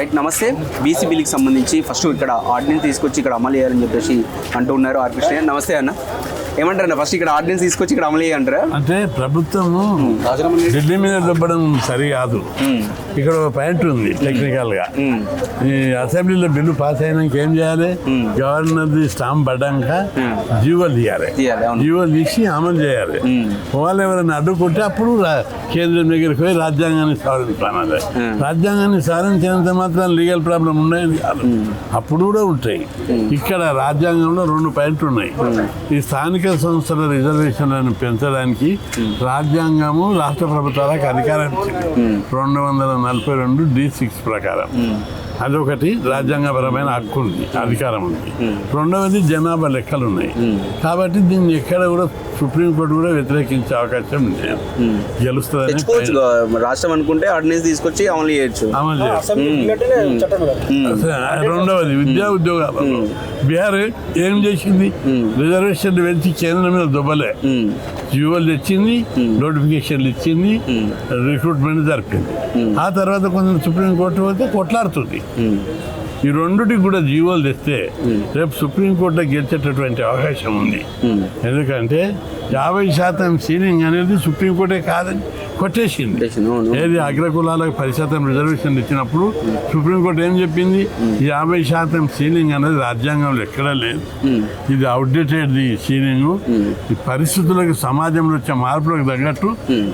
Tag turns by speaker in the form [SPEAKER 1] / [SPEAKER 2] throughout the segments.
[SPEAKER 1] Right, నమస్తే. BC బిల్లుకి సంబంధించి ఫస్ట్ ఇక్కడ ఆర్డినెన్స్ తీసుకొచ్చి ఇక్కడ అమలు చేయాలని చెప్పేసి అంటూ ఉన్నారు ఆర్ కృష్ణ. నమస్తే అన్న, ఏమంటారు? ఫస్ట్ ఇక్కడ ఆర్డినెన్స్ తీసుకొచ్చి ఇక్కడ అమలు చేయంటారా?
[SPEAKER 2] అంటే ప్రభుత్వం ఢిల్లీ మీద దొబ్బడం సరి కాదు. ఇక్కడ ఒక పాయింట్ ఉంది టెక్నికల్ గా. ఈ అసెంబ్లీలో బిల్లు పాస్ అయినాక ఏం చేయాలి? గవర్నర్ స్టాంప్ పడ్డాక జీవోలు తీయాలి. జీవోలు తీసి అమలు చేయాలి. వాళ్ళు ఎవరైనా అడ్డుకుంటే అప్పుడు కేంద్రం దగ్గరికి పోయి రాజ్యాంగాన్ని సవరించాలి. రాజ్యాంగాన్ని సవరించినంత మాత్రం లీగల్ ప్రాబ్లం ఉన్నాయని కాదు, అప్పుడు కూడా ఉంటాయి. ఇక్కడ రాజ్యాంగంలో 2 పాయింట్లు ఉన్నాయి. ఈ స్థానిక సంస్థల రిజర్వేషన్లను పెంచడానికి రాజ్యాంగము రాష్ట్ర ప్రభుత్వాలకు అధికారం ఇచ్చింది 242(d)(6) ప్రకారం. అదొకటి రాజ్యాంగపరమైన హక్కు ఉంది, అధికారం ఉంది. రెండవది జనాభా లెక్కలు ఉన్నాయి. కాబట్టి దీన్ని ఎక్కడ కూడా సుప్రీంకోర్టు కూడా వ్యతిరేకించే అవకాశం లేదు. గెలుస్తుంది
[SPEAKER 1] రాష్ట్రం అనుకుంటే ఆర్డినెన్స్ తీసుకొచ్చి అమలు చేయొచ్చు.
[SPEAKER 2] రెండవది విద్యా ఉద్యోగాలు. బీహార్ ఏం చేసింది? రిజర్వేషన్లు పెంచి కేంద్రం మీద దుబ్బలే, జీవోలు తెచ్చింది, నోటిఫికేషన్లు ఇచ్చింది, రిక్రూట్మెంట్ జరిపింది. ఆ తర్వాత కొంచెం సుప్రీంకోర్టు పోతే కొట్లాడుతుంది. ఈ రెండుటికి కూడా జీవోలు తెస్తే రేపు సుప్రీంకోర్టులో గెలిచేటటువంటి అవకాశం ఉంది. ఎందుకంటే 50% సీలింగ్ అనేది సుప్రీంకోర్టే కాదని కొట్టేసింది. ఏది అగ్రకులాలకు 10% రిజర్వేషన్ ఇచ్చినప్పుడు సుప్రీంకోర్టు ఏం చెప్పింది? 50% సీలింగ్ అనేది రాజ్యాంగంలో ఎక్కడా లేదు, ఇది అవుట్డేటెడ్ సీలింగ్. ఈ పరిస్థితులకు సమాజంలో వచ్చే మార్పులకు తగ్గట్టు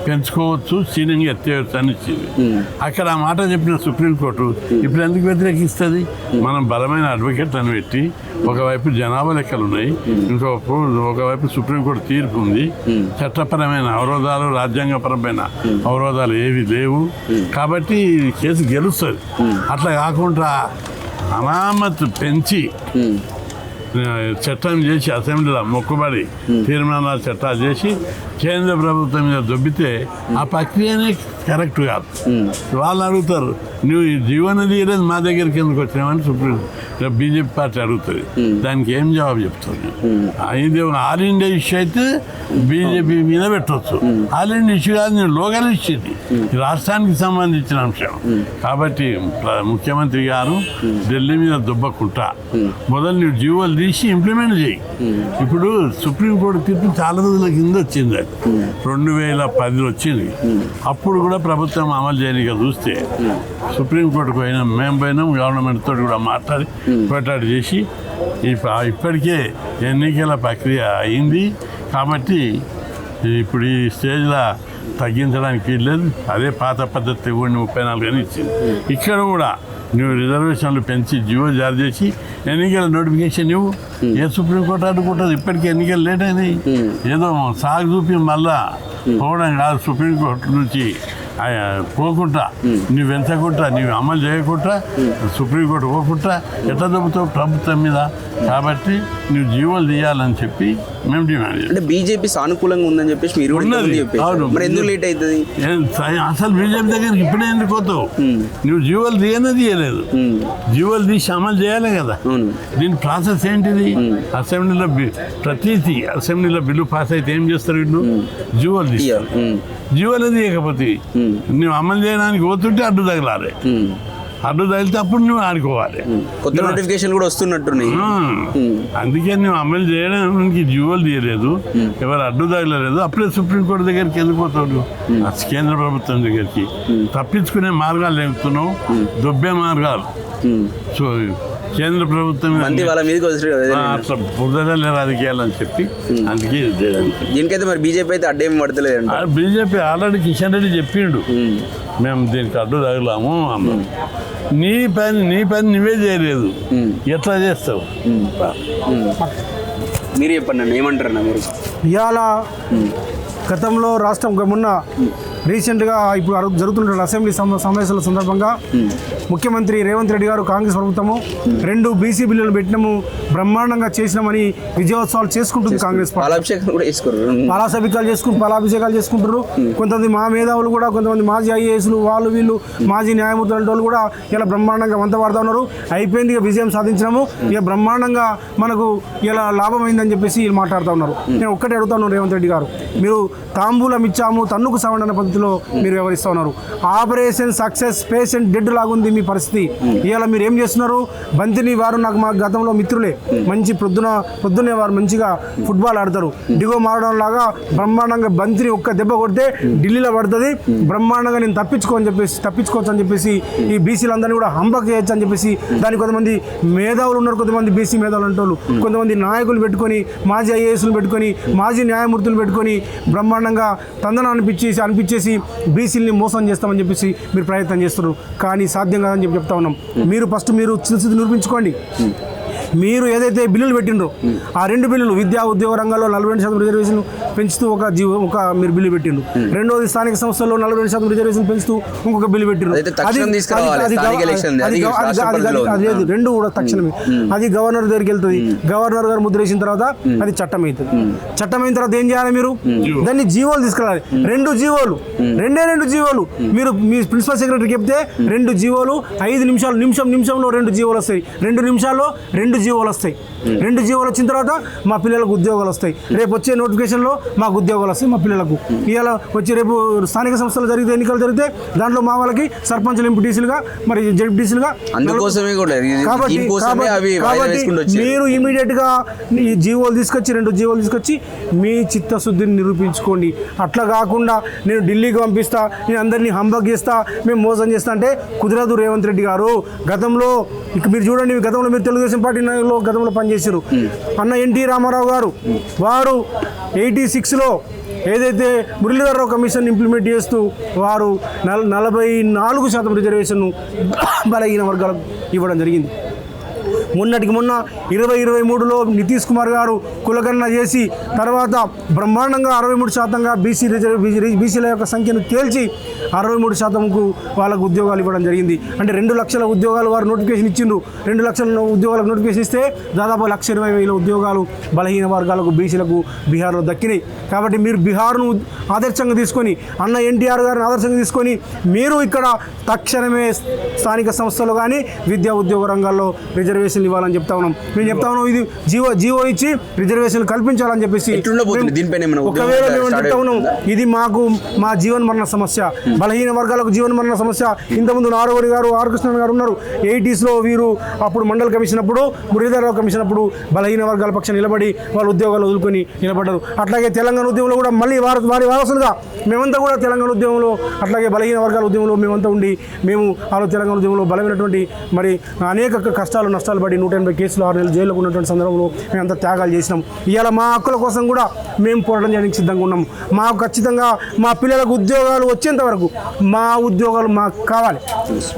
[SPEAKER 2] పెంచుకోవచ్చు, సీలింగ్ ఎత్తేయచ్చు అని ఇచ్చింది. అక్కడ ఆ మాట చెప్పిన సుప్రీంకోర్టు ఇప్పుడు ఎందుకు వ్యతిరేకిస్తుంది? మనం బలమైన అడ్వకేట్ అని పెట్టి ఒకవైపు జనాభా లెక్కలు ఉన్నాయి, ఒకవైపు సుప్రీంకోర్టు తీర్పు ఉంది, చట్టపరమైన అవరోధాలు రాజ్యాంగపరమైన అవరోధాలు ఏవి లేవు. కాబట్టి కేసు గెలుస్తుంది. అట్లా కాకుండా అనామత్ పెంచి చట్టం చేసి అసెంబ్లీలో మొక్కుబడి తీర్మానాలు చట్టాలు చేసి కేంద్ర ప్రభుత్వం మీద దొబ్బితే ఆ ప్రక్రియనే కరెక్ట్ కాదు. వాళ్ళు అడుగుతారు, నువ్వు ఈ జీవన తీయలేదు మా దగ్గరికి ఎందుకు వచ్చినావని సుప్రీం బీజేపీ పార్టీ అడుగుతుంది. దానికి ఏం జవాబు చెప్తుంది? ఇది ఆల్ ఇండియా ఇష్యూ అయితే బీజేపీ మీద పెట్టవచ్చు. ఆల్ ఇండియా ఇష్యూ కాదు, నేను లోకల్ ఇష్యూ, ఇది రాష్ట్రానికి సంబంధించిన అంశం. కాబట్టి ముఖ్యమంత్రి గారు ఢిల్లీ మీద దుబ్బకుంటా మొదలు నువ్వు జీవోలు తీసి ఇంప్లిమెంట్ చేయి. ఇప్పుడు సుప్రీంకోర్టు తీర్పు చాలా రోజుల కింద వచ్చింది, 2010 వచ్చింది. అప్పుడు కూడా ప్రభుత్వం అమలు చేయడానికి చూస్తే సుప్రీంకోర్టుకు పోయినాం, మేము పోయినాం, గవర్నమెంట్ తోటి కూడా మాట్లాడి పోటాడు చేసి ఇప్పటికే ఎన్నికల ప్రక్రియ అయింది. కాబట్టి ఇప్పుడు ఈ స్టేజ్లో తగ్గించడానికి వీల్లేదు. అదే పాత పద్ధతి 34 అని ఇచ్చింది. ఇక్కడ కూడా నువ్వు రిజర్వేషన్లు పెంచి జీవో జారీ చేసి ఎన్నికల నోటిఫికేషన్ ఇవ్వు. ఏ సుప్రీంకోర్టు అడ్డుకుంటుంది? ఇప్పటికీ ఎన్నికలు లేట్ అయినాయి. ఏదో సాగు చూపి మళ్ళా పోవడం కాదు. సుప్రీంకోర్టు నుంచి పోకుండా నువ్వు పెంచకుండా నువ్వు అమలు చేయకుండా సుప్రీంకోర్టు పోకుండా ఎట్లా దొబ్బుతావు ప్రభుత్వం మీద? కాబట్టి నువ్వు జీవోలు తీయాలని చెప్పి మేము డిమాండ్ చేస్తాం.
[SPEAKER 1] అంటే బీజేపీ సానుకూలంగా ఉందని చెప్పేసి మీరు ఎందుకు లేట్ అవుతుంది?
[SPEAKER 2] అసలు బీజేపీ దగ్గరికి ఇప్పుడే ఎందుకు పోతావు? నువ్వు జీవోలు తీయలేదు, జీవోలు తీసి అమలు చేయాలి కదా. దీని ప్రాసెస్ ఏంటిది? అసెంబ్లీలో ప్రతిదీ అసెంబ్లీలో బిల్లు పాస్ అయితే ఏం చేస్తారు? వీళ్ళు జీవోలు తీస్తారు. జీవోలు తీయకపోతే నువ్వు అమలు చేయడానికి పోతుంటే అడ్డు తగలాలి. అడ్డు తగిలితే అప్పుడు నువ్వు ఆడుకోవాలి.
[SPEAKER 1] కొత్త నోటిఫికేషన్ కూడా వస్తున్నట్టున్నాయి.
[SPEAKER 2] అందుకే నువ్వు అమలు చేయడానికి జీవోలు తీయలేదు, ఎవరు అడ్డు తగలలేదు. అప్పుడే సుప్రీంకోర్టు దగ్గరికి వెళ్ళిపోతావు, కేంద్ర ప్రభుత్వం దగ్గరికి. తప్పించుకునే మార్గాలు లేపుతున్నావు, దొబ్బే మార్గాలు. సో కేంద్ర ప్రభుత్వం అట్లా బురదలే రాజకీయాలని చెప్పి అందుకే
[SPEAKER 1] దీనికైతే మరి బీజేపీ అయితే అడ్డేం పడతలేదు.
[SPEAKER 2] బీజేపీ ఆల్రెడీ కిషన్ రెడ్డి చెప్పిండు, మేము దీనికి అడ్డు తగలాము అన్నాం. నీ పని నువ్వే చేయలేదు, ఎట్లా చేస్తావు?
[SPEAKER 1] మీరు చెప్పండి, ఏమంటారన్నా మీరు?
[SPEAKER 3] ఇవాళ గతంలో రాష్ట్రం మొన్న రీసెంట్గా ఇప్పుడు జరుగుతున్న అసెంబ్లీ సమావేశాల సందర్భంగా ముఖ్యమంత్రి రేవంత్ రెడ్డి గారు కాంగ్రెస్ ప్రభుత్వము 2 బీసీ బిల్లులు పెట్టినాము, బ్రహ్మాండంగా చేసినామని విజయోత్సవాలు చేసుకుంటుంది కాంగ్రెస్ పాలాభిషేకాలు చేసుకుంటారు. కొంతమంది మా మేధావులు కూడా, కొంతమంది మాజీ ఐఏఎస్లు, వీళ్ళు మాజీ న్యాయమూర్తులు అంటే వాళ్ళు కూడా ఇలా బ్రహ్మాండంగా వంతవాడుతూ ఉన్నారు. అయిపోయింది, ఇక విజయం సాధించినాము, ఇక బ్రహ్మాండంగా మనకు ఇలా లాభం అయిందని చెప్పేసి వీళ్ళు మాట్లాడుతూ ఉన్నారు. నేను ఒక్కటే అడుగుతాను రేవంత్ రెడ్డి గారు, మీరు తాంబూలం ఇచ్చాము తన్నుకు సవరణ పద్ధతిలో మీరు వ్యవహరిస్తూ ఉన్నారు. ఆపరేషన్ సక్సెస్ పేషెంట్ డెడ్ లాగుంది మీ పరిస్థితి. ఇవాళ మీరు ఏం చేస్తున్నారు? బంతిని వారు నాకు మా గతంలో మిత్రులే, మంచి పొద్దున్నే వారు మంచిగా ఫుట్బాల్ ఆడతారు. డిగో మారడం లాగా బ్రహ్మాండంగా బంతిని ఒక్క దెబ్బ కొడితే ఢిల్లీలో పడుతుంది, బ్రహ్మాండంగా నేను తప్పించుకోవచ్చు అని చెప్పేసి ఈ బీసీలందరినీ కూడా హంబక్ చేయొచ్చు అని చెప్పేసి దానికి కొంతమంది మేధావులు ఉన్నారు, కొంతమంది బీసీ మేధావులు అంటోళ్ళు, కొంతమంది నాయకులు పెట్టుకొని, మాజీ ఐఏఎస్లు పెట్టుకొని, మాజీ న్యాయమూర్తులు పెట్టుకొని బ్రహ్మాండంగా తందన అనిపించేసి బీసీలని మోసం చేస్తామని చెప్పేసి మీరు ప్రయత్నం చేస్తున్నారు. కానీ సాధ్యం కాదని చెప్తా ఉన్నాం. మీరు ఫస్ట్ మీరు చిత్తశుద్ధి నిరూపించుకోండి. మీరు ఏదైతే బిల్లులు పెట్టినరో ఆ 2 బిల్లులు విద్యా ఉద్యోగ రంగాల్లో 42% రిజర్వేషన్ పెంచుతూ ఒక మీరు బిల్లు పెట్టిండ్రు. రెండోది స్థానిక సంస్థల్లో 42% రిజర్వేషన్ పెంచుతూ ఇంకొక బిల్లు పెట్టిండ్రు. అది లేదు, రెండు కూడా తక్షణమే. అది గవర్నర్ దగ్గరికి వెళ్తుంది. గవర్నర్ గారు ముద్ర వేసిన తర్వాత అది చట్టం అవుతుంది. చట్టం అయిన తర్వాత ఏం చేయాలి? మీరు దాన్ని జీవోలు తీసుకెళ్ళాలి. 2 జీవోలు మీరు మీ ప్రిన్సిపల్ సెక్రటరీకి చెప్తే 2 జీవోలు 5 నిమిషంలో 2 జీవోలు వస్తాయి. 2 నిమిషాల్లో 2 జీవోలు వస్తాయి. 2 జీవోలు వచ్చిన తర్వాత మా పిల్లలకు ఉద్యోగాలు వస్తాయి. రేపు వచ్చే నోటిఫికేషన్లో మాకు ఉద్యోగాలు వస్తాయి మా పిల్లలకు. ఇవాళ వచ్చి రేపు స్థానిక సంస్థలు జరిగితే ఎన్నికలు జరిగితే దాంట్లో మా వాళ్ళకి సర్పంచ్లు ఎంపీటీసీలుగా మరి జడ్పీటీసీలుగా. కాబట్టి మీరు ఇమీడియట్గా ఈ జీవోలు తీసుకొచ్చి 2 జీవోలు తీసుకొచ్చి మీ చిత్తశుద్ధిని నిరూపించుకోండి. అట్లా కాకుండా నేను ఢిల్లీకి పంపిస్తా, నేను అందరినీ హంబక్ చేస్తా, మేము మోసం చేస్తా అంటే కుదరదు. రేవంత్ రెడ్డి గారు గతంలో మీరు చూడండి, గతంలో మీరు తెలుగుదేశం పార్టీ గతంలో పనిచేశారు. అన్న ఎన్టీ రామారావు గారు వారు 86లో ఏదైతే మురళీధరరావు కమిషన్ ఇంప్లిమెంట్ చేస్తూ వారు 44% రిజర్వేషన్ను బలహీన వర్గాలకు ఇవ్వడం జరిగింది. మొన్నటికి మొన్న 2023లో నితీష్ కుమార్ గారు కులగణన చేసి తర్వాత బ్రహ్మాండంగా 63%గా బీసీల యొక్క సంఖ్యను తేల్చి 63%కు వాళ్ళకు ఉద్యోగాలు ఇవ్వడం జరిగింది. అంటే 2 లక్షల ఉద్యోగాలు వారు నోటిఫికేషన్ ఇచ్చిండ్రు. 2 లక్షల ఉద్యోగాలకు నోటిఫికేషన్ ఇస్తే దాదాపు 1,20,000 ఉద్యోగాలు బలహీన వర్గాలకు బీసీలకు బీహార్లో దక్కినాయి. కాబట్టి మీరు బీహార్ను ఆదర్శంగా తీసుకొని, అన్న ఎన్టీఆర్ గారిని ఆదర్శంగా తీసుకొని మీరు ఇక్కడ తక్షణమే స్థానిక సంస్థలు కానీ విద్యా ఉద్యోగ రంగాల్లో రిజర్వేషన్ ఇవ్వాలని చెప్తా ఉన్నాం. మేము చెప్తా ఉన్నాం, ఇది జీవో ఇచ్చి రిజర్వేషన్లు కల్పించాలని చెప్పేసి. ఒకవేళ మేము చెప్తా ఉన్నాం, ఇది మాకు మా జీవన మరణ సమస్య, బలహీన వర్గాలకు జీవన మరణ సమస్య. ఇంతకుముందు నారవరి గారు, ఆర్ కృష్ణ గారు ఉన్నారు. 80sలో వీరు అప్పుడు మండల కమిషన్ అప్పుడు, మురళీధరరావు కమిషన్ అప్పుడు బలహీన వర్గాల పక్షాన నిలబడి వాళ్ళు ఉద్యోగాలు వదులుకొని నిలబడ్డారు. అట్లాగే తెలంగాణ ఉద్యమంలో కూడా మళ్ళీ వారి వారసులుగా మేమంతా కూడా తెలంగాణ ఉద్యమంలో, అట్లాగే బలహీన వర్గాల ఉద్యమంలో మేమంతా ఉండి మేము తెలంగాణ ఉద్యమంలో బలమైనటువంటి మరి అనేక కష్టాలు నష్టాలు పడి 180 కేసులు 6 నెలలు జైల్లోకి ఉన్నటువంటి సందర్భంలో మేమంతా త్యాగాలు చేసినాం. ఇవాళ మా హక్కుల కోసం కూడా మేము పోరాటం చేయడానికి సిద్ధంగా ఉన్నాము. మాకు ఖచ్చితంగా మా పిల్లలకు ఉద్యోగాలు వచ్చేంత వరకు మా ఉద్యోగాలు మాకు కావాలి.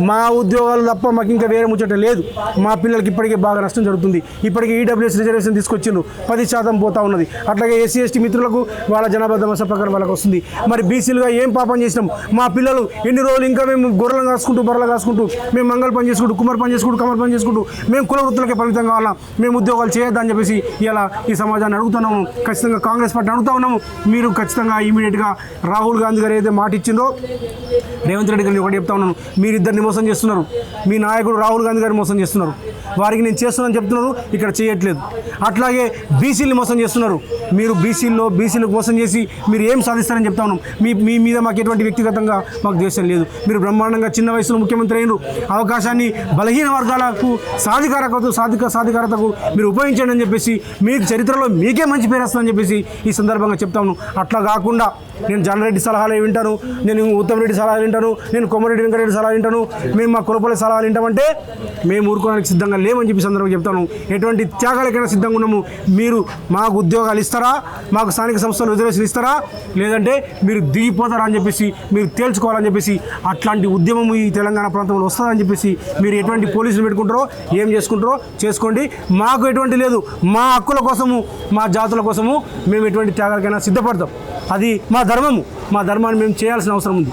[SPEAKER 3] మా ఉద్యోగాలు తప్ప మాకు ఇంకా వేరే ముచ్చట లేదు. మా పిల్లలకి ఇప్పటికే బాగా నష్టం జరుగుతుంది. ఇప్పటికే ఈడబ్ల్యూఎస్ రిజర్వేషన్ తీసుకొచ్చిండ్రు, 10% పోతా ఉన్నది. అట్లాగే ఎస్సీ ఎస్టీ మిత్రులకు వాళ్ళ జనాభా సమస్య ప్రకారం వాళ్ళకి వస్తుంది. మరి బీసీలుగా ఏం పాపం చేసినాం? మా పిల్లలు ఎన్ని రోజులు ఇంకా మేము గొర్రెలు కాసుకుంటూ బర్రెలు కాసుకుంటూ మేము మంగళ పని చేసుకుంటూ కుమార్ పని చేసుకుంటూ కమర్ పని చేసుకుంటూ మేము కుల వృత్తులకే పరిమితం కావాలా, మేము ఉద్యోగాలు చేయొద్దని చెప్పేసి ఇలా ఈ సమాజాన్ని అడుగుతున్నాము. ఖచ్చితంగా కాంగ్రెస్ పార్టీ అడుగుతా ఉన్నాము. మీరు ఖచ్చితంగా ఇమీడియట్గా రాహుల్ గాంధీ గారు ఏదైతే మాట ఇచ్చిందో రేవంత్ రెడ్డి గారిని ఒకటి చెప్తా ఉన్నాను, మీరిద్దరిని మోసం చేస్తున్నారు. మీ నాయకుడు రాహుల్ గాంధీ గారిని మోసం చేస్తున్నారు. వారికి నేను చేస్తున్నాను చెప్తున్నారు, ఇక్కడ చేయట్లేదు. అట్లాగే బీసీలు మోసం చేస్తున్నారు. మీరు బీసీలకు మోసం చేసి మీరు ఏం సాధిస్తారని చెప్తా ఉన్నాం. మీ మీద మాకు ఎటువంటి వ్యక్తిగతంగా మాకు ద్వేషం లేదు. మీరు బ్రహ్మాండంగా చిన్న వయసులో ముఖ్యమంత్రి అయినారు. అవకాశాన్ని బలహీన వర్గాలకు సాధికారతకు మీరు ఉపయోగించండి అని చెప్పేసి మీకు చరిత్రలో మీకే మంచి పేరు వస్తుందని చెప్పేసి ఈ సందర్భంగా చెప్తాను. అట్లా కాకుండా నేను జనరెడ్డి సలహాలు వింటాను, నేను ఉత్తమ్ రెడ్డి సలహాలు వింటాను, నేను కోమరెడ్డి వెంకటరెడ్డి సలహాలు వింటాను, మేము మా కులపల్లి సలహాలు వింటామంటే మేము ఊరుకోవడానికి సిద్ధంగా లేమని చెప్పి సందర్భంగా చెప్తాను. ఎటువంటి త్యాగాలకైనా సిద్ధంగా ఉన్నాము. మీరు మాకు ఉద్యోగాలు ఇస్తారా, మాకు స్థానిక సంస్థలు రిజర్వేషన్ ఇస్తారా, లేదంటే మీరు దిగిపోతారా అని చెప్పేసి మీరు తేల్చుకోవాలని చెప్పేసి అట్లాంటి ఉద్యమం ఈ తెలంగాణ ప్రాంతంలో వస్తుందని చెప్పేసి మీరు ఎటువంటి పోలీసులు పెట్టుకుంటారో ఏం చేసుకుంటారో చేసుకోండి. మాకు ఎటువంటి లేదు. మా హక్కుల కోసము మా జాతుల కోసము మేము ఎటువంటి త్యాగాలకైనా సిద్ధపడతాం. అది మా ధర్మము. మా ధర్మాన్ని మేము చేయాల్సిన అవసరం ఉంది.